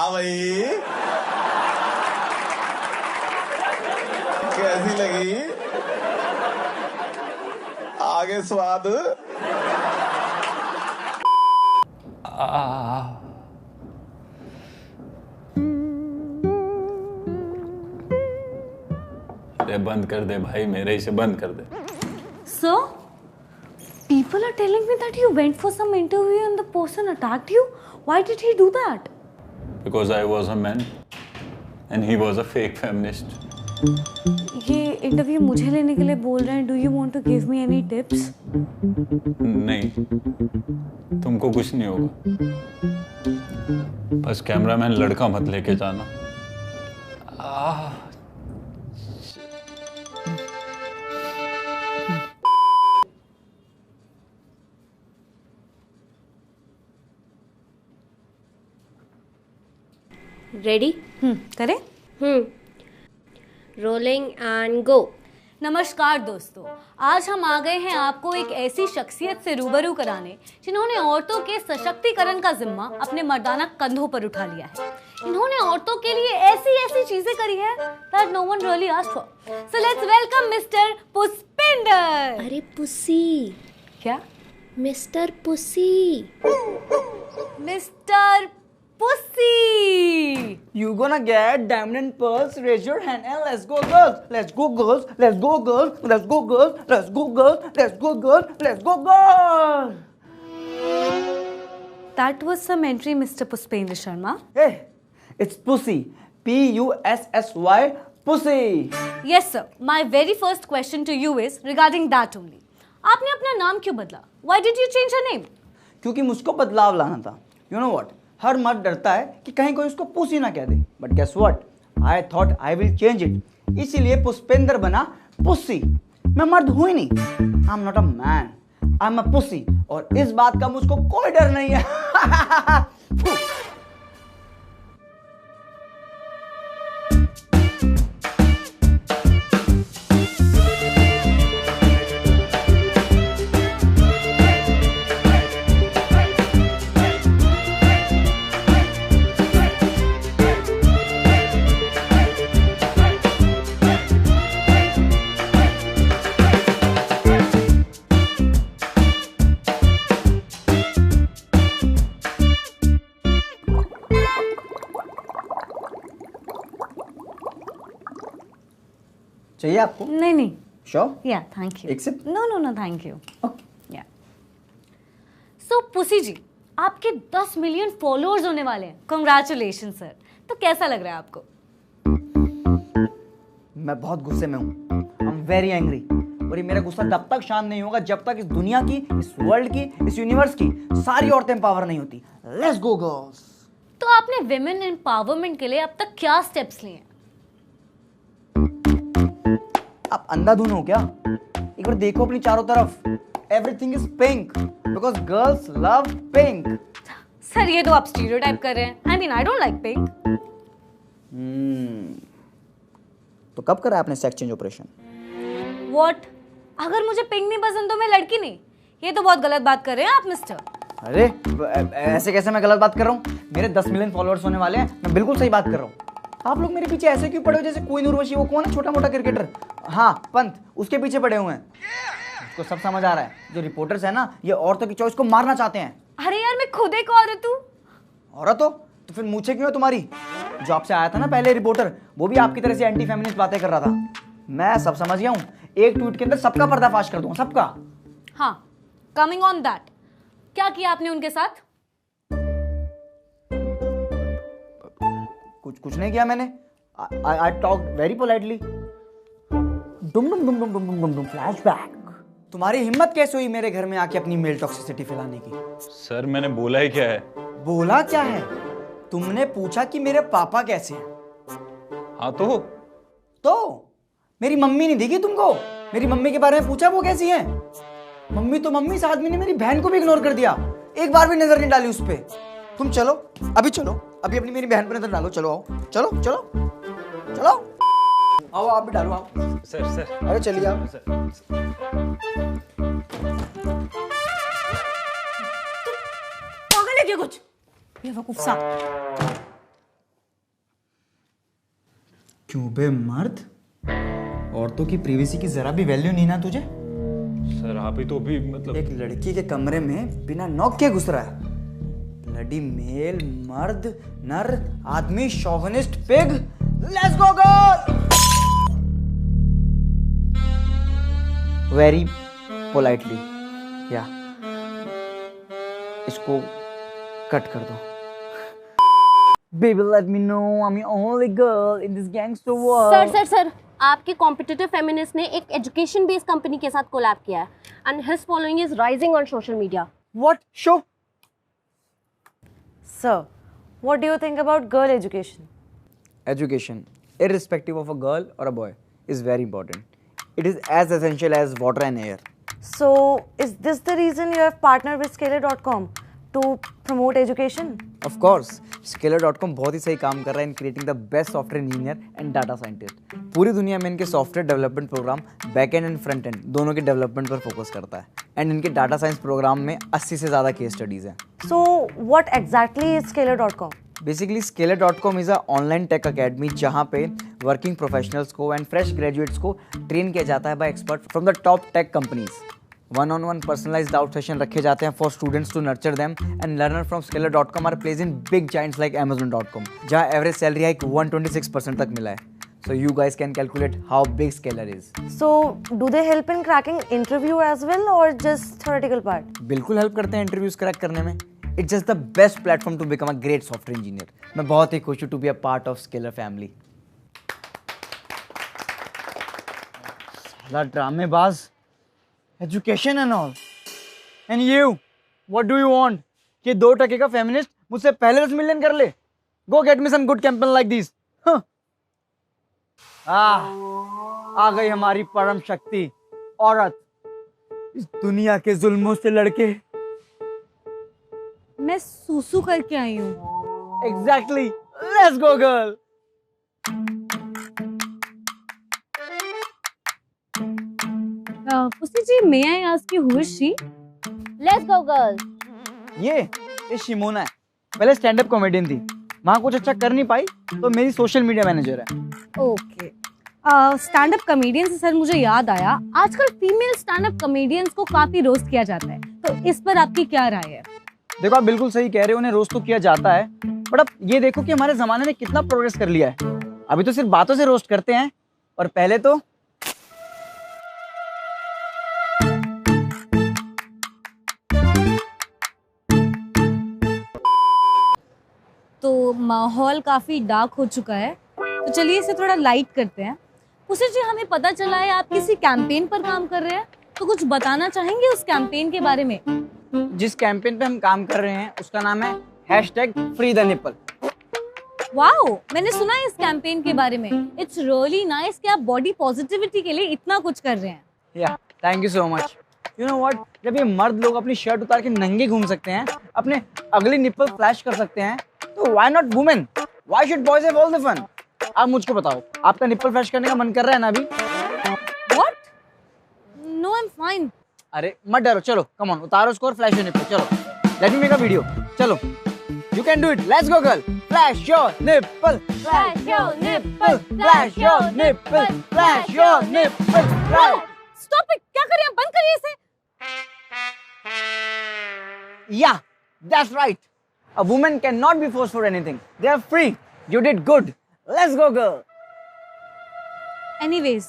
हाँ भाई, कैसी लगी? आगे स्वाद। अरे बंद कर दे भाई, मेरे ही से बंद कर दे। So, people are telling me that you went for some interview and the person attacked you. Why did he do that? Because I was a man and he was a fake feminist. ये interview मुझे लेने के लिए बोल रहे हैं. Do you want to give me any tips? नहीं, तुमको कुछ नहीं होगा, बस कैमरामैन लड़का मत लेके जाना। रेडी? करें? Rolling and go. नमस्कार दोस्तों, आज हम आ गए हैं आपको एक ऐसी शख्सियत से रूबरू कराने जिन्होंने औरतों के सशक्तिकरण का जिम्मा अपने मर्दाना कंधों पर उठा लिया है। इन्होंने औरतों के लिए ऐसी ऐसी चीजें करी है that no one really asked for. So let's welcome Mr. Pushpinder. अरे पुसी। क्या? Mister pussy. Mister pussy. You gonna get diamond and pearls? Raise your hand and let's go girls. Let's go girls. Let's go girls. Let's go girls. Let's go girls. Let's go girls. Let's go girls. That was some entry, Mr. Pushpendra Sharma. Hey, it's pussy. P-U-S-S-Y. Pussy. Yes sir. My very first question to you is regarding that only. आपने अपना नाम क्यों बदला? Why did you change your name? क्योंकि मुझको बदलाव लाना था. You know what? हर मर्द डरता है कि कहीं कोई उसको पुसी ना कह दे. But guess what? I thought I will change it. इसीलिए पुष्पेंद्र बना पुसी. मैं मर्द हूं ही नहीं. I am not a man, I am a pussy. और इस बात का मुझको कोई डर नहीं है. चाहिए आपको? नहीं. श्योर? Yeah, thank you. एक सिप? No, thank you. Okay. Yeah. So, pussy ji, आपके 10 मिलियन फॉलोअर्स होने वाले हैं. Congratulations sir. तो कैसा लग रहा है आपको? मैं बहुत गुस्से में हूँ. I am very angry. और ये मेरा गुस्सा तब तक शांत नहीं होगा जब तक इस दुनिया की, इस वर्ल्ड की, इस यूनिवर्स की सारी औरतें एम्पावर नहीं होती. Let's go girls. तो आपने विमेन एम्पावरमेंट के लिए अब तक क्या स्टेप्स लिए हैं? आप अंधाधुन हो क्या? एक बार देखो अपनी चारों तरफ. Everything is pink because girls love pink. Sir ये तो आप स्टीरियोटाइप कर रहे हैं. I mean, I don't like pink. तो कब करा आपने सेक्स चेंज ऑपरेशन? What? अगर मुझे पिंक नहीं पसंद तो मैं लड़की नहीं. ये तो बहुत गलत बात कर रहे हैं आप मिस्टर. अरे ऐसे कैसे मैं गलत बात कर रहा हूँ? मेरे 10 मिलियन फॉलोअर्स होने वाले हैं. मैं बिल्कुल सही बात कर रहा हूँ. आप लोग मेरे पीछे ऐसे क्यों पड़े हो जैसे कोई उर्वशी? वो कौन है छोटा मोटा क्रिकेटर? हाँ, पंत. उसके पीछे पड़े हुए हैं. उसको सब समझ आ रहा है. जो रिपोर्टर्स है ना, ये औरतों की चॉइस को मारना चाहते हैं. अरे यार, मैं खुद एक औरत हूँ. औरत हो तो फिर मूछें क्यों है तुम्हारी? जो आपसे आया था ना पहले रिपोर्टर, वो भी आपकी तरह से एंटी फेमिनिस्ट बातें कर रहा था. मैं सब समझ गया हूँ. एक ट्वीट के अंदर सबका पर्दाफाश कर दूंगा, सबका. हाँ, कमिंग ऑन दैट, क्या किया आपने उनके साथ? कुछ नहीं किया मैंने. I talked very politely. डुम डुम डुम डुम डुम डुम डुम डुम फ्लैशबैक. तुम्हारी हिम्मत कैसे हुई मेरे घर में आके अपनी मेल टॉक्सिसिटी फैलाने की? सर मैंने बोला ही क्या है? बोला क्या है? तुमने पूछा कि मेरे पापा कैसे हैं. हाँ तो मेरी मम्मी नहीं दिखी तुमको? मेरी मम्मी के बारे में पूछा वो कैसी है? मम्मी तो मम्मी, इस आदमी ने मेरी बहन को भी इग्नोर कर दिया. एक बार भी नजर नहीं डाली उस पे. तुम चलो, अभी चलो, अभी अपनी मेरी बहन पर नजर डालो. चलो आओ, चलो चलो चलो आओ. आप भी डालो. आओ सर. अरे चलिए आओ. पागल है क्या कुछ? बेवकूफ सा. क्यों बे मर्द? औरतों की प्रिवेसी की जरा भी वैल्यू नहीं ना तुझे? सर आप ही तो भी मतलब एक लड़की के कमरे में बिना नॉक के घुस रहा है। ब्लडी मेल, मर्द, नर, आदमी, chauvinist, pig. Let's go girl. Very politely या इसको कट कर दो। Baby, let me know I'm the only girl in this gangster world. Sir आपके कॉम्पिटिटिव फेमिनिस्ट ने एक एजुकेशन बेस्ड कंपनी के साथ कोलैब किया है and his following is rising on social media. What? Show. Sir, what do you think about girl education? Education, irrespective of a girl or a boy, is very important. It is as essential as water and air. So, is this the reason you have partnered with Scalar.com to promote education? Of course, Scalar.com बहुत ही सही काम कर रहा है in creating the best software engineer and data scientist. पूरी दुनिया में इनके software development program back end and front end दोनों के डेवलपमेंट पर फोकस करता है एंड इनके डाटा साइंस प्रोग्राम में 80 से ज़्यादा केस स्टडीज़ हैं। So, what exactly is Scalar.com? Basically Scalar.com is a online tech academy जहाँ पे वर्किंग प्रोफेशनल्स को एंड फ्रेश ग्रेजुएट्स को ट्रेन किया जाता है by expert from the top tech companies. one-on-one personalized out session रखे जाते हैं for students to nurture them and learner from Scalar.com are placed in big giants like Amazon.com जहाँ average salary hike 126% तक मिला है। So you guys can calculate how big Scalar is. So, do they help in cracking interview as well or just theoretical part? बिल्कुल help करते हैं interviews crack करने में। It's just the best platform to become a great software engineer. मैं बहुत ही खुश हूँ to be a part of Scalar family. साला ड्रामेबाज, education and all, and you what do you want? ये 2 टके का फेमिनिस्ट मुझसे पहले 10 मिलियन कर ले। Go get me some good campaign like this. आ गई हमारी परम शक्ति औरत, इस दुनिया के जुल्मों से लड़के। मैं सूसू करके आई हूँ। Exactly, let's go girl. Pussy ji, may I ask you who is she? Let's go girl. ये शिमोना है, पहले स्टैंड अप कॉमेडियन थी, वहां कुछ अच्छा कर नहीं पाई तो मेरी सोशल मीडिया मैनेजर है। ओके, स्टैंड अप कॉमेडियन से सर मुझे याद आया, आजकल फीमेल स्टैंड अप कॉमेडियंस को काफी रोस्ट किया जाता है, तो इस पर आपकी क्या राय है? देखो आप बिल्कुल सही कह रहे हो, उन्हें रोस्ट तो किया जाता है, बट अब ये देखो कि हमारे जमाने ने कितना प्रोग्रेस कर लिया है। अभी तो सिर्फ बातों से रोस्ट करते हैं और पहले तो माहौल काफी डार्क हो चुका है, तो चलिए इसे थोड़ा लाइट करते हैं। उसे जी हमें पता चला है आप किसी कैंपेन पर काम कर रहे हैं, तो कुछ बताना चाहेंगे उस कैंपेन के बारे में? जिस कैंपेन पे हम काम कर रहे हैं उसका नाम है #FreeTheNipple। वाओ, मैंने सुना है इस कैंपेन के बारे में। इट्स रियली नाइस कि आप बॉडी पॉजिटिविटी के लिए इतना कुछ कर रहे हैं। या thank you so much. You know what, जब ये मर्द लोग अपनी शर्ट उतार के नंगे घूम सकते हैं, अपने अगली निप्पल फ्लैश कर सकते हैं, तो why not women? Why should boys have all the fun? आप मुझको बताओ, आपका निप्पल फ्लैश करने का मन कर रहा है ना अभी? What? No, I am fine. अरे मत डरो, चलो कम ऑन, उतारो उसको और फ्लैश योर निप्पल। चलो let me make a video. चलो, you can do it, let's go girl. Flash your nipple, flash your nipple, flash your nipple, flash your nipple. Stop it, क्या करें? बंद करिए इसे। Yeah, that's right. A woman cannot be forced for anything. They are free. You did good. Let's go, girl. Anyways,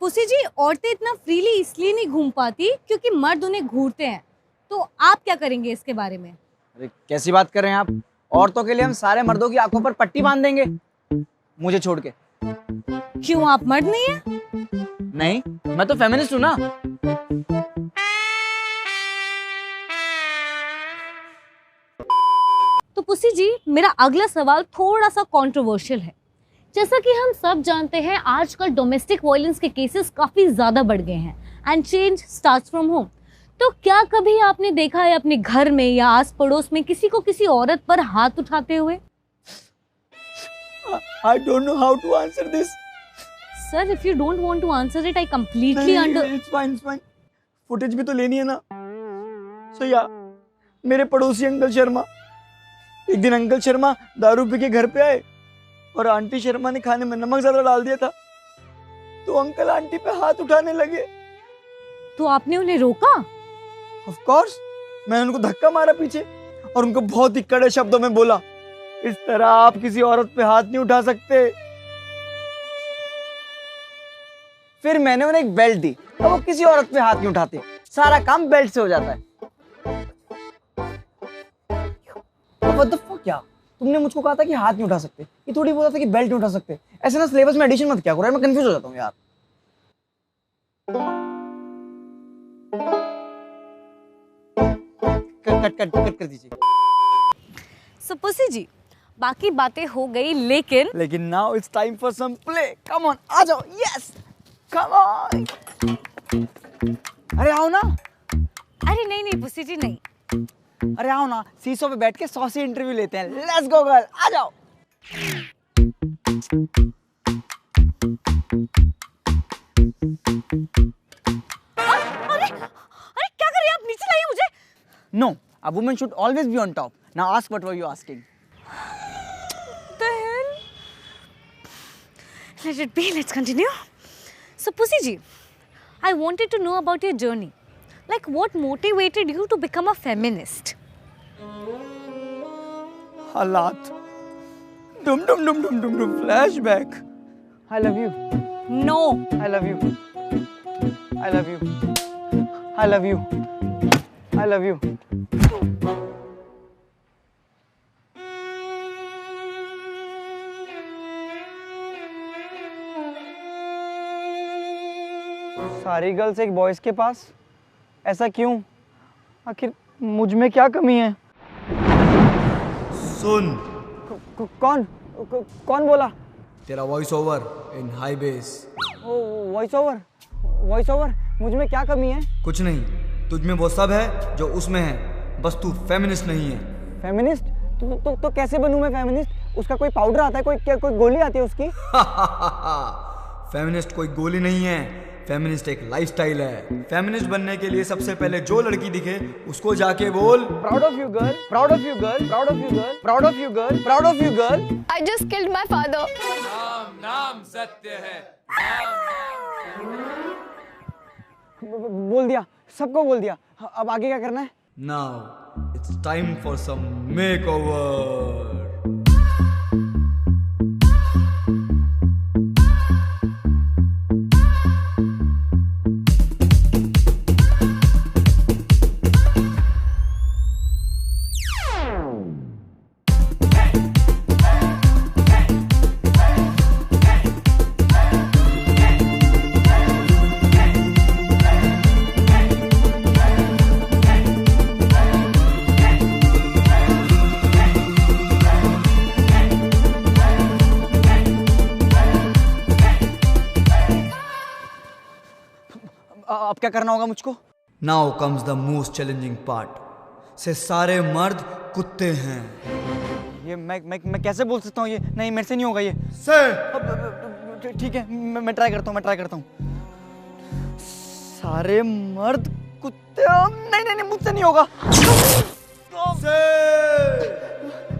pussy ji, औरतें इतना freely इसलिए नहीं घूम पाती क्योंकि मर्द उन्हें घूरते हैं, तो आप क्या करेंगे इसके बारे में? अरे कैसी बात कर रहे हैं आप? औरतों के लिए हम सारे मर्दों की आंखों पर पट्टी बांध देंगे, मुझे छोड़ के। क्यों, आप मर्द नहीं है? नहीं, मैं तो फेमिनिस्ट हूँ ना। तो पुसी जी, मेरा अगला सवाल थोड़ा सा कंट्रोवर्शियल है। जैसा कि हम सब जानते हैं, आजकल डोमेस्टिक वायलेंस के केसेस काफी ज्यादा बढ़ गए हैं and change starts from home. तो क्या कभी आपने देखा है अपने घर में या आस पड़ोस में किसी को किसी औरत पर हाथ उठाते हुए? I don't know how to answer this. Sir, if you don't want to answer it, I completely It's fine. Footage भी तो लेनी है ना। So yeah, मेरे पड़ोसी अंकल शर्मा, एक दिन अंकल शर्मा दारू पी के घर पे आए और आंटी शर्मा ने खाने में नमक ज्यादा डाल दिया था, तो अंकल आंटी पे हाथ उठाने लगे। तो आपने उन्हें रोका? ऑफ कोर्स, मैंने उनको धक्का मारा पीछे और उनको बहुत ही कड़े शब्दों में बोला, इस तरह आप किसी औरत पे हाथ नहीं उठा सकते। फिर मैंने उन्हें एक बेल्ट दी, अब वो किसी औरत पे हाथ नहीं उठाते, सारा काम बेल्ट से हो जाता है। What the fuck यार, तुमने मुझको कहा था कि हाथ नहीं उठा सकते, ये थोड़ी बोला था कि बेल्ट नहीं उठा सकते। ऐसे ना सिलेबस में एडिशन मत क्या करो, मैं कंफ्यूज हो जाता हूँ यार। कट कर दीजिए। So, पुसी जी, बाकी बातें हो गई, लेकिन now it's time for some play. Come on, आ जाओ। Yes, come on. अरे आओ ना। अरे नहीं पुसी जी, नहीं। अरे आओ ना, सीसो पे बैठ के सॉसी इंटरव्यू लेते हैं। लेट्स गो गर्ल, आ जाओ। अरे क्या कर रही हैं आप? नीचे लाइए मुझे। No, a woman should always be on top. Now ask what were you asking? The hell? Let it be. Let's continue. So, Pussy ji, I wanted to know about your journey. Like, what motivated you to become a feminist? हालात। Dum. Flashback. I love you. No. I love you. I love you. I love you. I love you. सारी girls एक boys के पास, ऐसा क्यों? आखिर मुझ में क्या कमी है? सुन, कौन बोला? तेरा voice over in high base. Voice over मुझ में क्या कमी है? कुछ नहीं, तुझ में वो सब है जो उसमें है, बस तू फेमिनिस्ट नहीं है। फेमिनिस्ट? तो कैसे बनूं मैं फेमिनिस्ट? उसका कोई पाउडर आता है, कोई गोली आती है उसकी? फेमिनिस्ट कोई गोली नहीं है, फेमिनिस्ट एक लाइफस्टाइल है। फेमिनिस्ट बनने के लिए सबसे पहले जो लड़की दिखे उसको जाके बोल, proud of you girl, proud of you girl, proud of you girl, proud of you girl, proud of you girl. I just killed my father. नाम सत्य है। बोल दिया, सबको बोल दिया। अब आगे क्या करना है? Now it's time for some makeover. अब क्या करना होगा मुझको? Now comes the most challenging part. से सारे मर्द कुत्ते हैं। ये मैं कैसे बोल सकता हूँ? ये नहीं, मेरे से नहीं होगा ये। से ठीक है, मैं ट्राई करता हूँ। सारे मर्द कुत्ते, नहीं मुझसे नहीं होगा।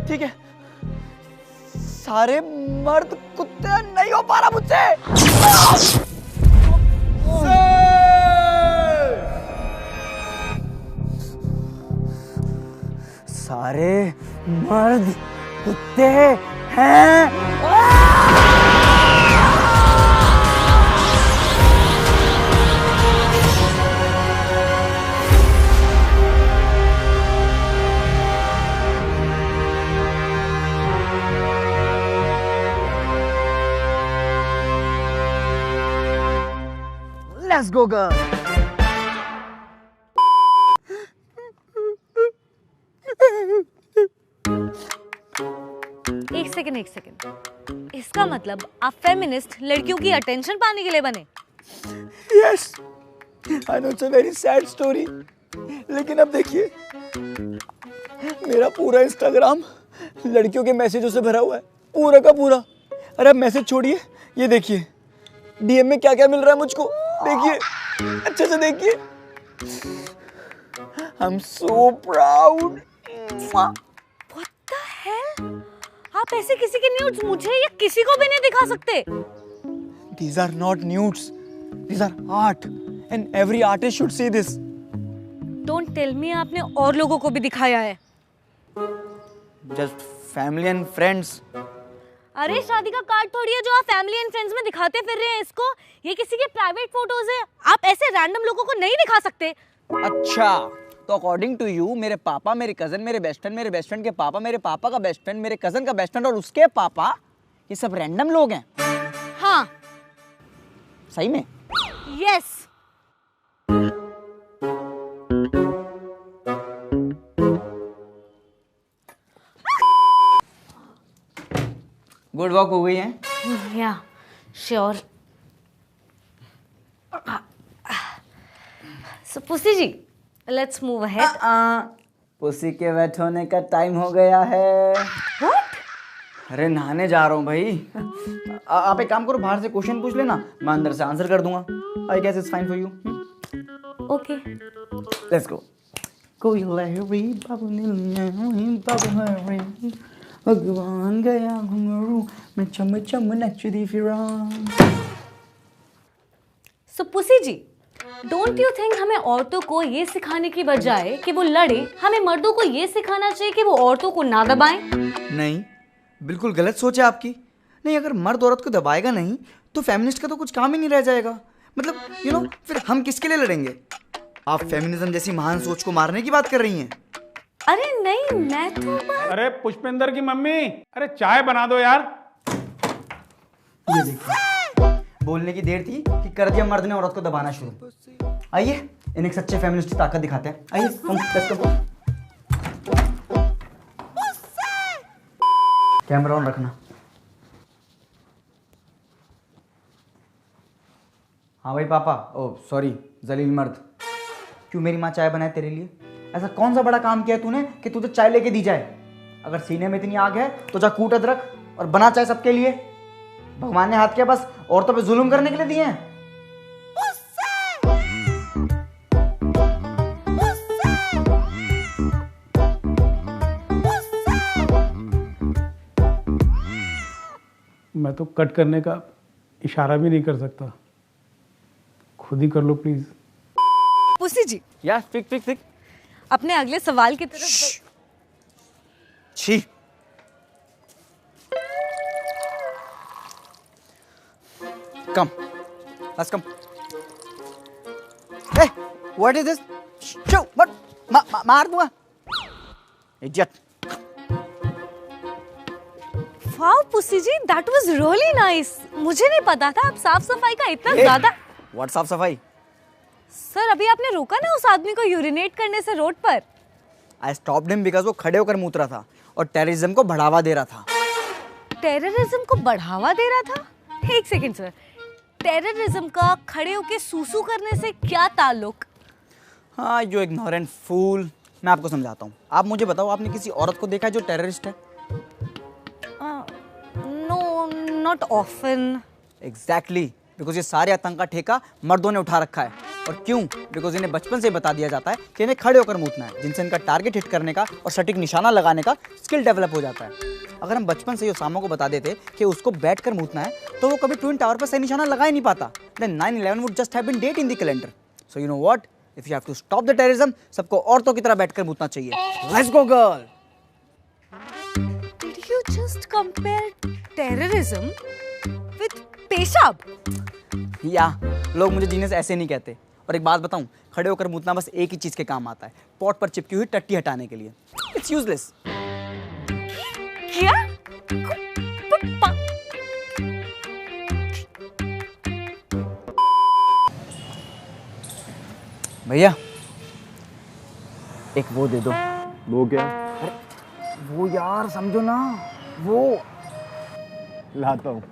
ठीक है, सारे मर्द कुत्ते, नहीं हो पा रहा मुझसे। सारे मर्द कुत्ते हैं। Let's go girl. एक सेकंड। इसका मतलब आप फेमिनिस्ट लड़कियों की अटेंशन पाने के लिए बने? Yes, I know it's a very sad story. लेकिन अब देखिए, मेरा पूरा इंस्टाग्राम लड़कियों के मैसेजों से भरा हुआ है, पूरा का पूरा। अरे अब मैसेज छोड़िए, ये देखिए डीएम में क्या क्या मिल रहा है मुझको। देखिए, अच्छे से देखिए। I'm so proud. What the hell? आप ऐसे किसी के न्यूड्स मुझे या किसी को भी नहीं दिखा सकते। These are not nudes. These are art. And every artist should see this. Don't tell me आपने और लोगों को भी दिखाया है। Just family and friends. अरे शादी का कार्ड थोड़ी है जो आप फैमिली एंड फ्रेंड्स में दिखाते फिर रहे हैं इसको। ये किसी के प्राइवेट फोटोज है, आप ऐसे रैंडम लोगों को नहीं दिखा सकते। अच्छा, तो अकॉर्डिंग टू यू मेरे पापा, मेरे कजन, मेरे बेस्ट फ्रेंड के पापा, मेरे पापा का बेस्ट फ्रेंड, मेरे कजन का बेस्ट फ्रेंड और उसके पापा, ये सब रैंडम लोग हैं? हाँ। सही में? यस। गुड वॉक हो गई है? या sure. So pussy ji, let's move ahead. Pussy के वेट होने का टाइम हो गया है। व्हाट? अरे नहाने जा रहा हूँ भाई। आप एक काम करो, बाहर से क्वेश्चन पूछ लेना, मैं अंदर से आंसर कर दूंगा। I guess it's fine for you. Okay. Let's go. कोई लहरी बाबू नीली बाबू हरी, भगवान गया घुंघरू मैं चम चम नचती फिरा। So pussy ji, don't you think हमें औरतों को ये सिखाने की बजाय कि वो लड़े, हमें मर्दों को ये सिखाना चाहिए कि वो औरतों को ना दबाएं? नहीं, बिल्कुल गलत सोच है आपकी। नहीं, अगर मर्द औरत को दबाएगा नहीं तो फेमिनिस्ट का तो कुछ काम ही नहीं रह जाएगा। मतलब फिर हम किसके लिए लड़ेंगे? आप फेमिनिज्म जैसी महान सोच को मारने की बात कर रही हैं। अरे नहीं, मैं तो अरे पुष्पेंद्र की मम्मी, अरे चाय बना दो यार। ये देखो, बोलने की देर थी कि कर दिया मर्द ने औरत को दबाना शुरू। आइए इन्हें एक सच्चे फेमिनिस्ट की ताकत दिखाते हैं। आइए come let's go. Camera on रखना। हाँ भाई पापा, ओ सॉरी जलील मर्द, क्यों मेरी माँ चाय बनाए तेरे लिए? ऐसा कौन सा बड़ा काम किया तूने कि तुझे चाय लेके दी जाए? अगर सीने में इतनी आग है तो जा कूट अदरक और बना चाय सबके लिए। भगवान ने हाथ क्या बस औरतों पे जुल्म करने के लिए दिए हैं? मैं तो कट करने का इशारा भी नहीं कर सकता, खुद ही कर लो प्लीज। पुसी जी, या ठीक अपने अगले सवाल की तरफ छी। कम, let's come. Hey, what is this? Shoo, what? मार दूंगा। Idiot. Wow Pussy ji, that was really nice. मुझे नहीं पता था आप साफ सफाई का इतना ज्यादा। What साफ सफाई? सर अभी आपने रोका ना उस आदमी को यूरिनेट करने से रोड पर। I stopped him because वो खड़े होकर मूत रहा था और टेररिज्म को बढ़ावा दे रहा था। टेररिज्म को बढ़ावा दे रहा था? एक सेकंड सर, टेररिज्म का खड़े होके सूसू करने से क्या ताल्लुक? हाँ, यू इग्नोरेंट फूल। मैं आपको समझाता हूँ। आप मुझे बताओ, आपने किसी औरत को देखा है जो टेररिस्ट है? No, not often. Exactly, because ये सारे आतंक का ठेका मर्दों ने उठा रखा है। और क्यों? बिकॉज इन्हें बचपन से बता दिया जाता है कि इन्हें खड़े होकर मूतना है, जिनसे इनका टारगेट हिट करने का और सटीक निशाना लगाने का स्किल डेवलप हो जाता है। अगर हम बचपन से ओसामा को बता देते कि उसको बैठ कर मूतना है तो वो कभी ट्विन टावर पर सही निशाना लगा ही नहीं पाता। Then 9/11 would just have been date in the calendar. So you know what, if you have to stop the terrorism, सबको औरतों की तरह बैठकर मूतना चाहिए। Let's go girl. Did you just compare terrorism with पेशाब? या लोग मुझे जीने से ऐसे नहीं कहते। और एक बात बताऊं, खड़े होकर मूतना बस एक ही चीज के काम आता है, पॉट पर चिपकी हुई टट्टी हटाने के लिए। It's useless. क्या? भैया एक वो दे दो। वो क्या? वो यार समझो ना, वो लाता हूँ।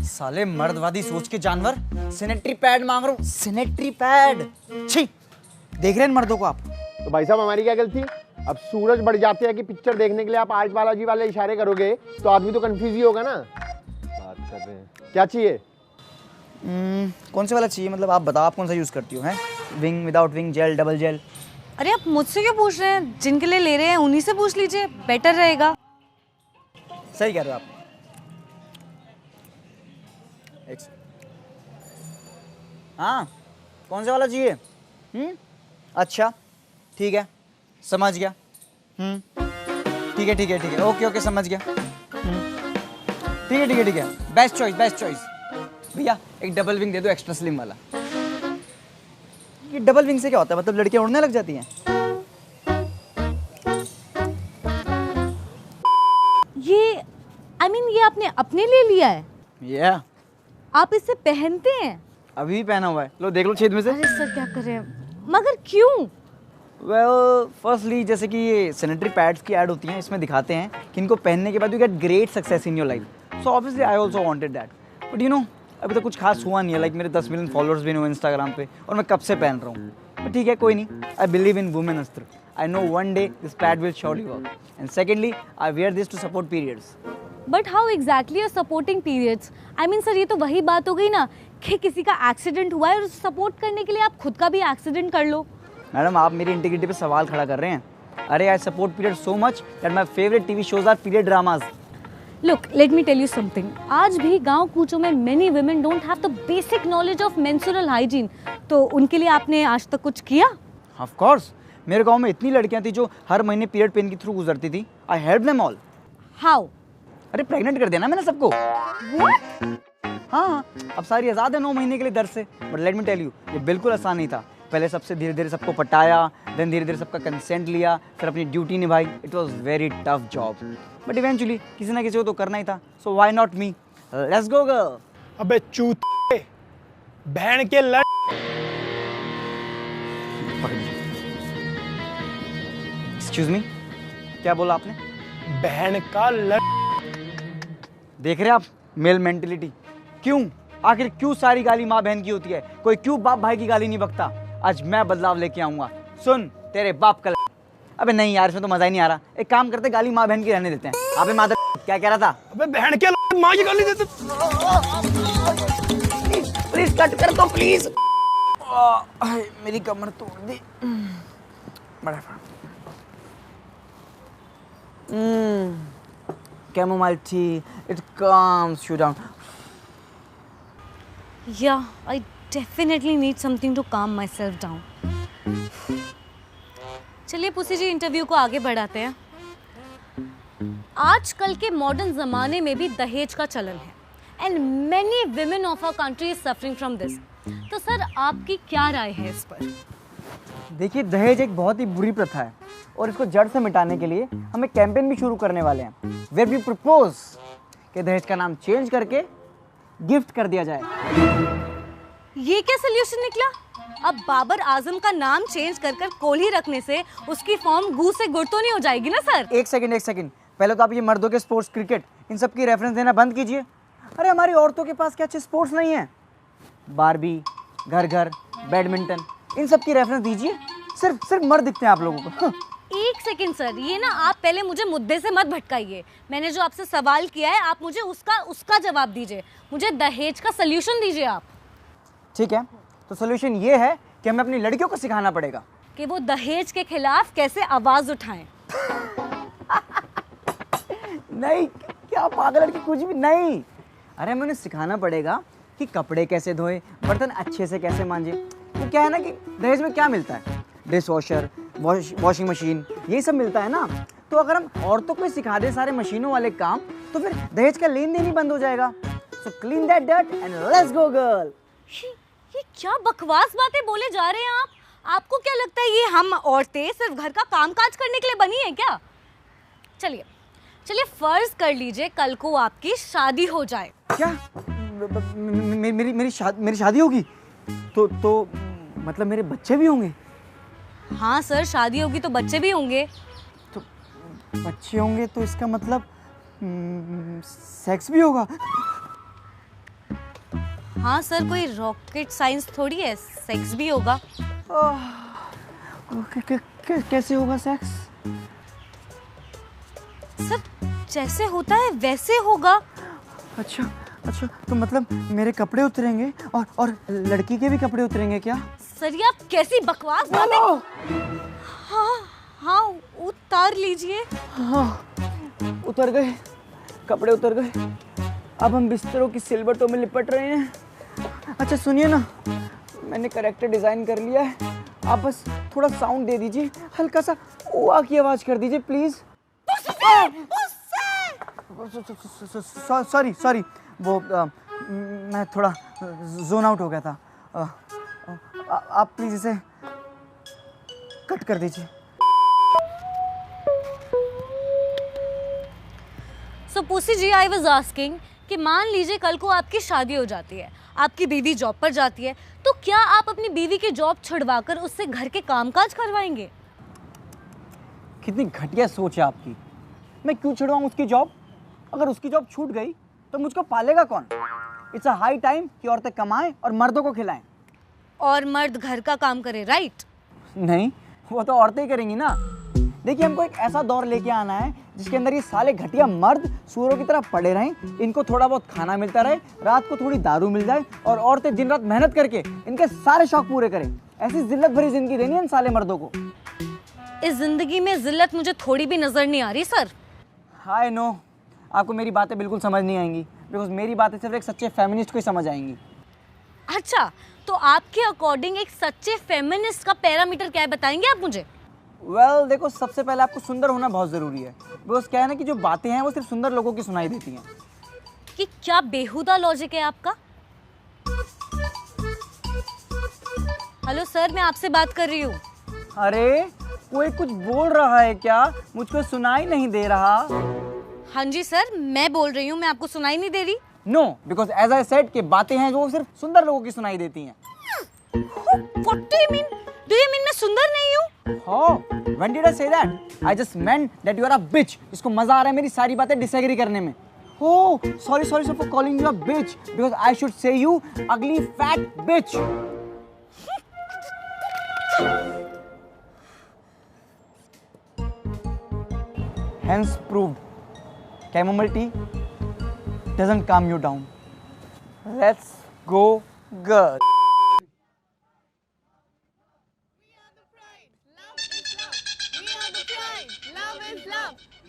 साले मर्दवादी सोच के जानवर, सैनिटरी पैड मांग रहा हूँ। सैनिटरी पैड, छी। देख रहे हैं इन मर्दों को आप? तो भाई साहब हमारी क्या गलती? अब सूरज बढ़ जाते हैं कि पिक्चर देखने के लिए आप आर्ट बालाजी वाले इशारे करोगे तो आदमी तो कंफ्यूज ही होगा ना। बात कर रहे हैं, क्या चाहिए? कौन से वाला चाहिए? मतलब आप बताओ, आप कौन सा यूज करती हो? हैं wing, without wing, gel, double gel? अरे आप मुझसे क्यों पूछ रहे हैं? जिनके लिए ले रहे हैं उन्हीं से पूछ लीजिए, बेटर रहेगा। सही कह रहे हो आप। हाँ, कौन सा वाला चाहिए? अच्छा, ठीक है, समझ गया। ठीक है ठीक है ठीक है, ओके ओके, समझ गया। ठीक है ठीक है ठीक है, बेस्ट चॉइस बेस्ट चॉइस। भैया एक डबल विंग दे दो, एक्स्ट्रा स्लिम वाला। ये डबल विंग से क्या होता है? मतलब लड़कियां उड़ने लग जाती हैं? ये ये आपने अपने लिए लिया है? या आप इसे पहनते हैं? अभी भी पहना हुआ है, लो देख लो छेद में से। अरे सर क्या करें, मगर क्यों? वेल फर्स्टली जैसे कि ये सैनिटरी पैड्स की ऐड होती हैं, इसमें दिखाते हैं कि इनको पहनने के बाद you get great success in your life. So obviously I also wanted that, but you know अभी तो कुछ खास हुआ नहीं है। लाइक मेरे 10 मिलियन फॉलोअर्स भी नहीं हुए इंस्टाग्राम पे, और मैं कब से पहन रहा हूँ। बट ठीक है, कोई नहीं। आई बिलीव इन वुमेन अस्त्र। I know one day this pad will surely work. And secondly I wear this to support periods. But how exactly are supporting periods? Sir ये तो वही बात हो गई ना कि किसी का एक्सीडेंट हुआ है और सपोर्ट करने के लिए आप खुद का भी एक्सीडेंट कर लो। मैडम आप मेरी इंटीग्रिटी पे सवाल खड़ा कर रहे हैं। अरे I support period so much that my favourite TV shows are period dramas. Look, let me tell you something. आज भी गांव कूचों में many women don't have the basic knowledge of menstrual hygiene. तो उनके लिए आपने आज तक कुछ किया? Of course, मेरे गांव में इतनी लड़कियां थी जो हर महीने पीरियड पेन के थ्रू गुजरती थी। I helped them all. How? अरे प्रेग्नेंट कर दिया ना मैंने सबको। हाँ, अब सारी आज़ाद है 9 महीने के लिए दर्द से। But let me tell you, ये बिल्कुल आसान नहीं था। पहले सबसे धीरे धीरे सबको पटाया, देन धीरे धीरे सबका कंसेंट लिया, फिर अपनी ड्यूटी निभाई। It was very tough job, but eventually किसी ना किसी को तो करना ही था। So why not me? Let's go girl. अबे चूते, बहन के लड़। एक्सक्यूज मी, क्या बोला आपने? बहन का लड़। देख रहे आप मेल मेंटेलिटी? क्यों, आखिर क्यों सारी गाली माँ बहन की होती है? कोई क्यों बाप भाई की गाली नहीं बकता? आज मैं बदलाव लेके आऊंगा। सुन तेरे बाप का। अबे नहीं यार, इसमें तो मजा ही नहीं आ रहा। एक काम करते, गाली माँ बहन की रहने देते हैं। अबे मादर, क्या कह रहा था? अबे बहन के लड़, माँ की गाली देते। प्लीज कट कर दो प्लीज। मेरी कमर तोड़ दी। Chamomile tea, it calms you down. Yeah, I definitely need something to calm myself down. चलिए पुसी जी, इंटरव्यू को आगे बढ़ाते हैं। आजकल के मॉडर्न जमाने में भी दहेज का चलन है and many women of our country is suffering from this. तो सर आपकी क्या राय है इस पर? देखिए, दहेज एक बहुत ही बुरी प्रथा है और इसको जड़ से मिटाने के लिए हम एक कैंपेन भी शुरू करने वाले हैं, वेयर वी प्रपोज कि दहेज का नाम चेंज करके गिफ्ट कर दिया जाए। ये क्या सोल्यूशन निकला? अब बाबर आजम का नाम चेंज कर कर कोहली रखने से उसकी फॉर्म गू से गुड़ तो नहीं हो जाएगी ना सर? एक सेकंड, पहले तो आप ये मर्दों के स्पोर्ट्स, क्रिकेट, इन सब की रेफरेंस देना बंद कीजिए। अरे हमारी औरतों के पास क्या अच्छे स्पोर्ट्स नहीं है? बारबी, घर घर, बैडमिंटन, इन सब की रेफरेंस दीजिए। सिर्फ मर्द दिखते हैं आप लोगों को। एक सेकंड सर, ये ना आप पहले मुझे मुद्दे से मत भटकाइए। मैंने जो आपसे सवाल किया है आप मुझे उसका जवाब दीजिए। मुझे दहेज का सोल्यूशन दीजिए आप। ठीक है, तो सोल्यूशन ये है कि हमें अपनी लड़कियों को सिखाना पड़ेगा कि वो दहेज के खिलाफ कैसे आवाज उठाएं। नहीं, क्या पागल लड़की, कुछ भी नहीं। अरे हमें उन्हें सिखाना पड़ेगा कि कपड़े कैसे धोए, बर्तन अच्छे से कैसे मांजे। तो क्या है ना कि दहेज में क्या मिलता है? डिश वॉशर, वॉशिंग मशीन, यही सब मिलता है ना। तो अगर हम औरतों को सिखा दें सारे मशीनों वाले काम, तो फिर दहेज का लेन देन ही बंद हो जाएगा। So clean that dirt and let's go girl. ये क्या बकवास बातें बोले जा रहे हैं आप? आपको क्या लगता है ये हम औरतें सिर्फ घर का कामकाज करने के लिए बनी हैं क्या? चलिए फर्ज कर लीजिए कल को आपकी शादी हो जाए। क्या मेरी शादी होगी? तो मतलब मेरे बच्चे भी होंगे? हाँ सर, शादी होगी तो बच्चे भी होंगे। तो बच्चे होंगे तो इसका मतलब सेक्स भी होगा? हाँ सर, कोई रॉकेट साइंस थोड़ी है, सेक्स भी होगा। कैसे होगा सेक्स? सर जैसे होता है वैसे होगा। अच्छा, तो मतलब मेरे कपड़े उतरेंगे और लड़की के भी कपड़े उतरेंगे क्या? सर ये आप कैसी बकवास बातें। हाँ उतार लीजिए। हाँ उतर गए, कपड़े उतर गए। अब हम बिस्तरों की सिलवटों में लिपट रहे हैं। अच्छा सुनिए ना, मैंने कैरेक्टर डिजाइन कर लिया है, आप बस थोड़ा साउंड दे दीजिए, हल्का सा ओआ की आवाज कर दीजिए प्लीज। सॉरी सॉरी, वो मैं थोड़ा जोन आउट हो गया था। आप प्लीज इसे कट कर दीजिए। So pussy ji, I was asking कि मान लीजिए कल को आपकी शादी हो जाती है, आपकी बीवी जॉब पर जाती है, तो क्या आप अपनी बीवी की जॉब छुड़वाकर उससे घर के कामकाज करवाएंगे? कितनी घटिया सोच है आपकी। मैं क्यों छुड़वाऊं उसकी जॉब? अगर उसकी जॉब छूट गई तो मुझको पालेगा कौन? इट्स अ हाई टाइम कि औरतें कमाएं और मर्दों को खिलाएं। और मर्द घर का काम करे, राइट? नहीं, वो तो औरतें ही करेंगी ना। देखिए, हमको एक ऐसा दौर लेके आना है जिसके अंदर ये साले घटिया मर्द सूरों की तरह पड़े रहें, इनको थोड़ा बहुत खाना मिलता रहे, रात को थोड़ी दारू मिल जाए और औरतें दिन रात मेहनत करके इनके सारे शौक पूरे करें। ऐसी जिल्लत भरी जिंदगी देनी है इन साले मर्दों को। इस जिंदगी में जिल्लत मुझे थोड़ी भी नजर नहीं आ रही सर। आई नो, आपको मेरी बातें बिल्कुल समझ नहीं आएंगी, बिकॉज मेरी बातें सिर्फ एक सच्चे फेमिनिस्ट को ही समझ आएंगी। अच्छा, तो आपके अकॉर्डिंग एक सच्चे फेमिनिस्ट का पैरामीटर क्या है, बताएंगे आप मुझे? वेल, देखो, सबसे पहले आपको सुंदर होना बहुत ज़रूरी है। बिकॉज क्या है ना कि जो बातें हैं वो सिर्फ सुंदर लोगों की सुनाई देती हैं। कि क्या बेहुदा लॉजिक है आपका? हेलो सर, मैं आपसे बात कर रही हूँ। अरे, कोई कुछ बोल रहा है क्या? मुझको सुनाई नहीं दे रहा। हाँ जी सर, मैं बोल रही हूँ, मैं आपको सुनाई नहीं दे रही? No, because as I said कि बातें हैं जो सिर्फ सुंदर लोगों की सुनाई देती हैं। What do you mean? Do you mean मैं सुंदर नहीं हूँ? Oh, when did I say that? I just meant that you are a bitch. इसको मजा आ रहा है मेरी सारी बातें डिसएग्री करने में। Oh, sorry for calling you a bitch because I should say you ugly fat bitch. Hence proved, chamomile tea doesn't calm you down. Let's go, girl.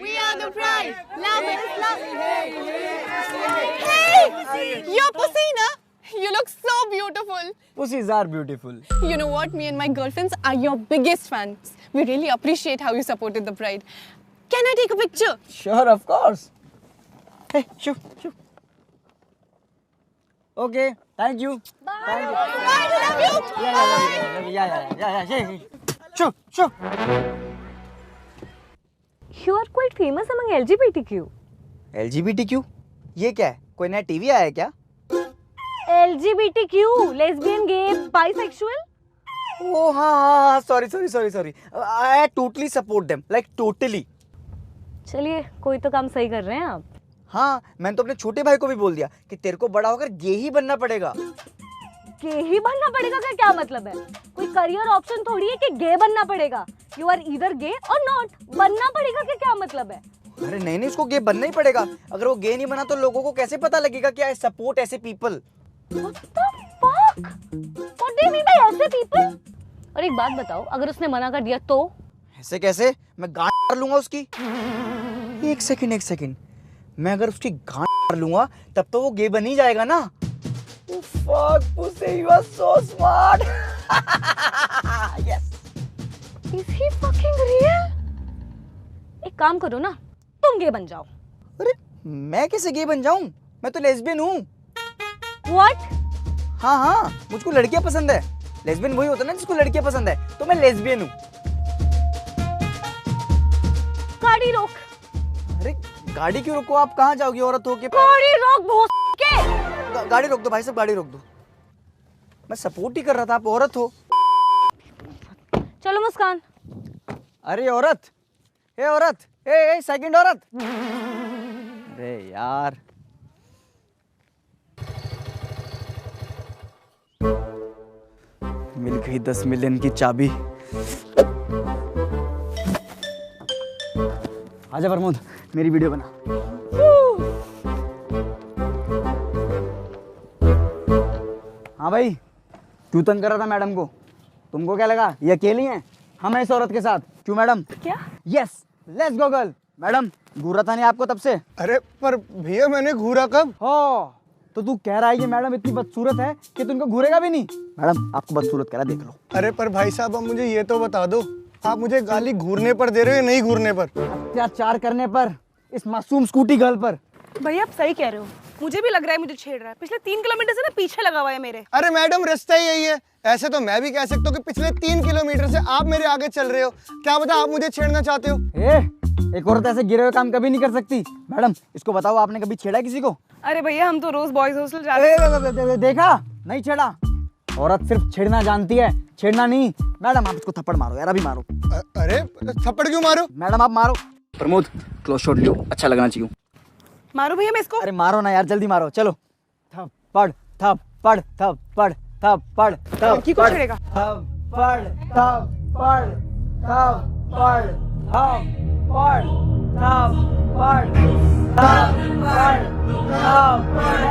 We are the pride. Love is love. Hey, you're Pussy, na? You look so beautiful. Pussies are beautiful. You know what? Me and my girlfriends are your biggest fans. We really appreciate how you supported the pride. Can I take a picture? Sure, of course. Hey, shoo. Okay, thank you. Bye. Bye. Love you. Yeah. Shoo. You are quite famous among LGBTQ. LGBTQ? ये क्या है? कोई नया TV आया है क्या? LGBTQ, lesbian, gay, bisexual. Oh हाँ, sorry. I totally support them, like totally. चलिए, कोई तो काम सही कर रहे हैं आप। हाँ, मैंने तो अपने छोटे भाई को भी बोल दिया कि तेरे को बड़ा होकर गे ही बनना पड़ेगा। गे ही बनना पड़ेगा का क्या मतलब है? कोई करियर ऑप्शन थोड़ी है कि गे बनना पड़ेगा। यू आर ईदर गे और नॉट। बनना पड़ेगा का क्या मतलब है? अरे नहीं, उसको गे बनना ही पड़ेगा। अगर वो गे नहीं बना तो लोगों को कैसे पता लगेगा कि आई सपोर्ट ऐसे people. What the fuck? What do you mean by ऐसे people? और एक बात बताओ, अगर उसने मना कर दिया तो? ऐसे कैसे? मैं गांड मार लूंगा उसकी। एक सेकंड, मैं अगर उसकी गांड मार लूंगा तब तो वो गे बन ही जाएगा ना। Fuck, Pussy, you are so smart. Yes. Is he fucking real? एक काम करो ना, तुम गे बन जाओ। अरे मैं कैसे गे बन जाऊं? मैं तो लेस्बियन हूँ। What? हाँ, मुझको लड़कियां पसंद है। लेस्बियन वही होता है ना जिसको लड़कियां पसंद है, तो मैं लेस्बियन हूँ। गाड़ी रोक। अरे गाड़ी क्यों रोको? आप कहाँ जाओगी औरत हो के? गाड़ी रोक भोस के। गाड़ी रोक दो भाई साहब, गाड़ी रोक दो। मैं सपोर्ट ही कर रहा था, आप औरत हो। चलो मुस्कान। अरे औरत, ए सेकंड औरत। अरे यार, मिल गई 10 मिलियन की चाबी। आजा प्रमोद, मेरी वीडियो बना। हाँ भाई, तू तंग कर रहा था मैडम को। तुमको क्या लगा ये अकेली हैं? हम हैं इस औरत के साथ। क्यों मैडम? क्या? Yes, let's go girl. Madam घूरा था नहीं आपको तब से? अरे पर भैया मैंने घूरा कब? हो तो तू कह रहा है कि मैडम इतनी बदसूरत है कि तुमको घूरेगा भी नहीं? मैडम आपको बदसूरत कह रहा, देख लो। अरे पर भाई साहब अब मुझे ये तो बता दो, आप मुझे गाली घूरने पर दे रहे हो या नहीं घूरने पर? अत्याचार करने पर, इस मासूम स्कूटी गर्ल पर। भैया आप सही कह रहे हो, मुझे भी लग रहा है मुझे छेड़ रहा है। पिछले 3 किलोमीटर से ना पीछे लगा हुआ है मेरे। अरे मैडम रास्ता ही यही है। ऐसे तो मैं भी कह सकता हूँ कि पिछले 3 किलोमीटर से आप मेरे आगे चल रहे हो। क्या पता आप मुझे छेड़ना चाहते हो? एक औरत ऐसे गिरे हुए काम कभी नहीं कर सकती। मैडम इसको बताओ, आपने कभी छेड़ा किसी को? अरे भैया हम तो रोज बॉयज हॉस्टल जाते हैं। देखा, नहीं छेड़ा। औरत सिर्फ छेड़ना जानती है, छेड़ना नहीं। मैडम आप इसको थप्पड़ मारो यार, अभी मारो। अरे थप्पड़ क्यों मारो? मैडम आप मारो। प्रमोद क्लोज शॉट लो, अच्छा लगना चाहिए। मारो भैया मैं इसको। अरे मारो ना यार, जल्दी मारो। चलो थप्पड़ थप्पड़ थप्पड़ थप्पड़ लड़की को छेड़ेगा। थप्पड़ थप्पड़ थप्पड़ थप्पड़ थप्पड़ थप्पड़ थप्पड़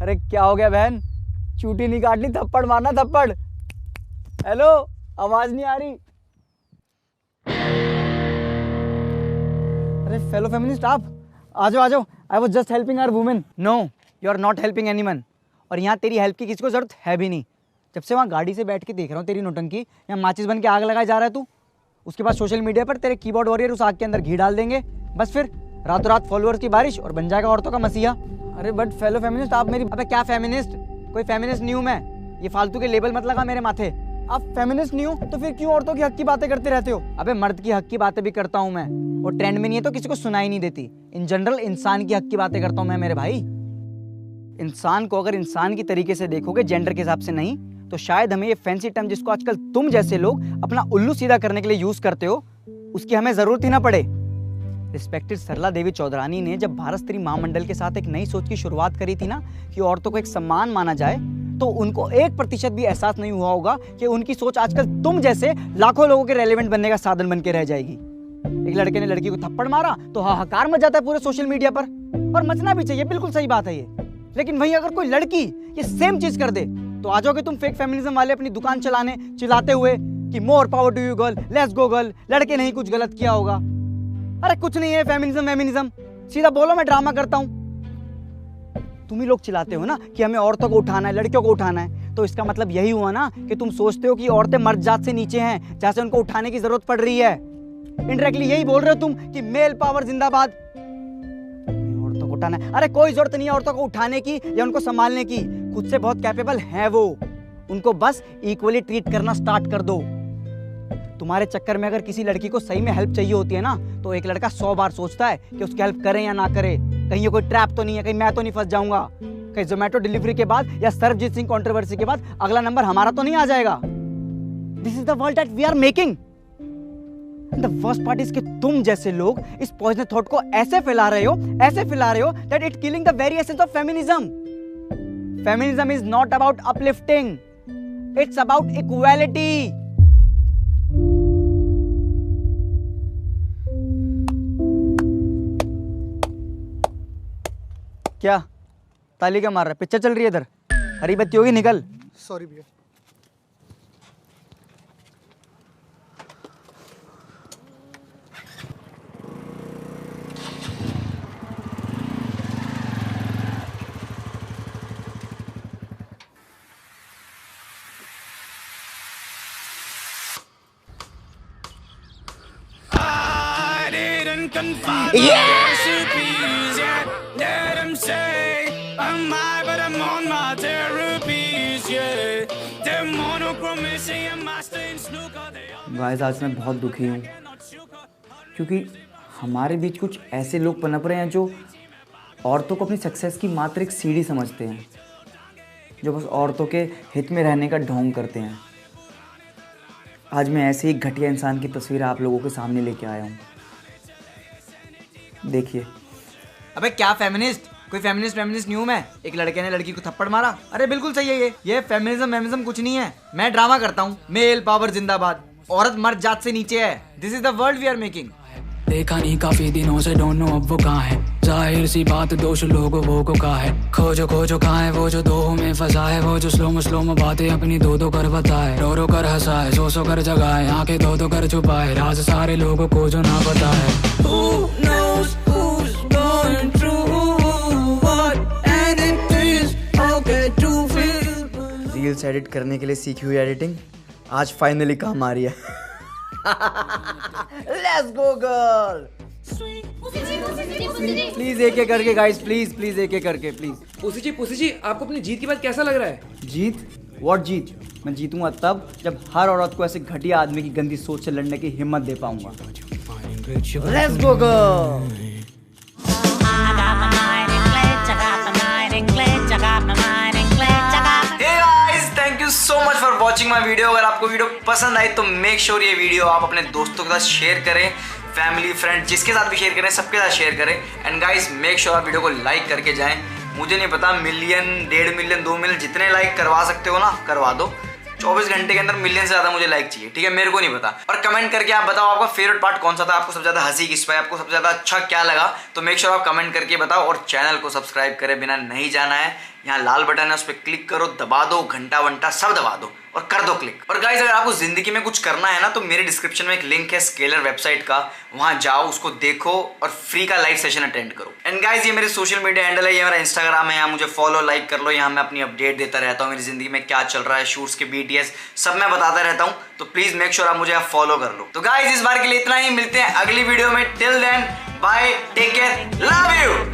अरे क्या हो गया बहन? चूटी नहीं काटनी, थप्पड़ मारना थप्पड़। हेलो, आवाज नहीं आ रही। अरे फेलो फेमिनिस्ट आप आ जाओ आ जाओ। I was just helping our women. No, you are not helping anyone. और यहाँ तेरी हेल्प की किसी को जरूरत है भी नहीं। जब से वहाँ गाड़ी से बैठ के देख रहा हूँ तेरी नौटंकी, यहाँ माचिस बन के आग लगाए जा रहा है तू। उसके बाद सोशल मीडिया पर तेरे कीबोर्ड वॉरियर उस आग के अंदर घी डाल देंगे, बस फिर रातों रात फॉलोअर्स की बारिश और बन जाएगा औरतों का मसीहा। अरे बट फेलो फेमिनिस्ट आप मेरी। अबे क्या फेमिनिस्ट? कोई फेमिनिस्ट नहीं हूँ मैं। ये फालतू के लेबल मत लगा मेरे माथे। आप फेमिनिस्ट नहीं हो तो फिर क्यों औरतों के हक की बातें करते रहते हो? अबे मर्द की हक की बातें भी करता हूँ मैं, और ट्रेंड में नहीं है तो किसी को सुनाई नहीं देती। इन जनरल इंसान की हक की बातें करता हूँ मैं मेरे भाई। इंसान को अगर इंसान की तरीके से देखोगे, जेंडर के हिसाब से नहीं, तो शायद हमें ये फैंसी टर्म जिसको आजकल तुम जैसे लोग अपना उल्लू सीधा करने के लिए यूज करते हो, उसकी हमें जरूरत ही ना पड़े। रिस्पेक्टेड सरला देवी चौधरानी ने जब भारत स्त्री महामंडल के साथ एक नई सोच की शुरुआत करी थी ना, कि औरतों को एक सम्मान माना जाए, तो उनको 1% भी एहसास नहीं हुआ होगा कि उनकी सोच आजकल तुम जैसे लाखों लोगों के रेलेवेंट बनने का साधन बन के रह जाएगी। एक लड़के ने लड़की को थप्पड़ मारा तो हाहाकार मच जाता है पूरे सोशल मीडिया पर, और मचना भी चाहिए, बिल्कुल सही बात है ये। लेकिन वहीं अगर कोई लड़की ये सेम चीज कर दे तो आ जाओगे तुम फेक फेमिनिज्म वाले अपनी दुकान चलाने, चिल्लाते हुए कि more power to you girl, let's go girl, लड़के नहीं कुछ गलत किया होगा। अरे कुछ नहीं है फेमिनिज्म, सीधा बोलो मैं ड्रामा करता हूँ। तुम ही लोग चिल्लाते हो ना कि हमें औरतों को उठाना है, लड़कियों को उठाना है, तो इसका मतलब यही हुआ ना कि तुम सोचते हो कि औरतें मर्द जात से नीचे हैं, जहाँ से उनको उठाने की जरूरत पड़ रही है। इनडायरेक्टली यही बोल रहे हो तुम कि मेल पावर जिंदाबाद, औरतों को उठाना है। अरे कोई जरूरत नहीं है औरतों को उठाने की या उनको संभालने की, खुद से बहुत कैपेबल है वो। उनको बस इक्वली ट्रीट करना स्टार्ट कर दो। तुम्हारे चक्कर में अगर किसी लड़की को सही में हेल्प चाहिए होती है ना, तो एक लड़का 100 बार सोचता है कि उसकी हेल्प करें या ना करें, कहीं ये कोई ट्रैप तो नहीं है, कहीं मैं तो नहीं फंस जाऊंगा, कहीं जोमेटो डिलीवरी के बाद या सरबजीत सिंह कंट्रोवर्सी के बाद अगला नंबर हमारा तो नहीं आ जाएगा। This is the world that we are making. The worst part is कि तुम जैसे लोग इस पॉइजनस थॉट को ऐसे फैला रहे हो that it killing the very essence of feminism. Feminism is not about uplifting, it's about equality. क्या ताली क्या मार रहा है? पिक्चर चल रही है इधर, हरी बत्ती होगी, निकल। सॉरी भैया। गाइस आज मैं बहुत दुखी हूँ, क्योंकि हमारे बीच कुछ ऐसे लोग पनप रहे हैं जो औरतों को अपनी सक्सेस की मात्र एक सीढ़ी समझते हैं, जो बस औरतों के हित में रहने का ढोंग करते हैं। आज मैं ऐसे ही घटिया इंसान की तस्वीर आप लोगों के सामने लेके आया हूँ। देखिए। अबे क्या फेमिनिस्ट, कोई फेमिनिस्ट नहीं हूँ मैं, एक लड़के ने लड़की को थप्पड़ मारा। अरे बिल्कुल सही है ये फेमिनिज्म कुछ नहीं है, मैं ड्रामा करता हूँ। मेल पावर जिंदाबाद, औरत मर्द जात से नीचे है। This is the world we are making. देखा नहीं काफी दिनों से, डोंट नो अब वो कहाँ है। जाहिर सी बात दोष लोगों वो को कहा है। खोजो कहाँ है वो जो दो में फंसा है, वो जो स्लो में बातें अपनी दो कर बताए। रो कर हंसाए, सो कर जगाए, आंखें दो कर छुपाए, राज सारे लोगों को जो ना पता है। Who knows who's going through what and it is okay to feel। Reels edit करने के लिए सीखी हुई एडिटिंग आज फाइनली काम आ रही है। Let's go girl. प्लीज एक करके गाइस, प्लीज एक करके प्लीज। पुसी जी आपको अपनी जीत के बाद कैसा लग रहा है? जीत? व्हाट जीत? मैं जीतूंगा तब जब हर औरत को ऐसे घटिया आदमी की गंदी सोच से लड़ने की हिम्मत दे पाऊंगा। Let's go girl. Thank you so much for watching my video. अगर आपको वीडियो पसंद आई तो मेक श्योर ये वीडियो आप अपने दोस्तों के साथ शेयर करें, फैमिली फ्रेंड जिसके साथ भी शेयर करें, सबके साथ शेयर करें। एंड गाइस मेक श्योर आप वीडियो को लाइक करके जाएं। मुझे नहीं पता मिलियन, 1.5 मिलियन, 2 मिलियन जितने लाइक करवा सकते हो ना करवा दो। 24 घंटे के अंदर मिलियन से ज्यादा मुझे लाइक चाहिए, ठीक है? मेरे को नहीं पता। और कमेंट करके आप बताओ आपका फेवरेट पार्ट कौन सा था, आपको सबसे ज्यादा हंसी किस पे, आपको सबसे ज्यादा अच्छा क्या लगा। तो मेक श्योर आप कमेंट करके बताओ और चैनल को सब्सक्राइब करे बिना नहीं जाना है। यहाँ लाल बटन है, उस पर क्लिक करो, दबा दो, घंटा वंटा सब दबा दो और कर दो क्लिक। और गाइस अगर आपको जिंदगी में कुछ करना है ना तो मेरे डिस्क्रिप्शन में एक लिंक है स्केलर वेबसाइट का, वहां जाओ, उसको देखो और फ्री का लाइव सेशन अटेंड करो। एंड गाइस ये मेरे सोशल मीडिया हैंडल है, ये मेरा इंस्टाग्राम है, यहाँ मुझे फॉलो लाइक कर लो। यहाँ मैं अपनी अपडेट देता रहता हूँ, मेरी जिंदगी में क्या चल रहा है, शूट्स के BTS सब मैं बताता रहता हूँ। तो प्लीज मेक श्योर आप मुझे फॉलो कर लो। तो गाइस इस बार के लिए इतना ही, मिलते हैं अगली वीडियो में। Till then bye, take care, love you.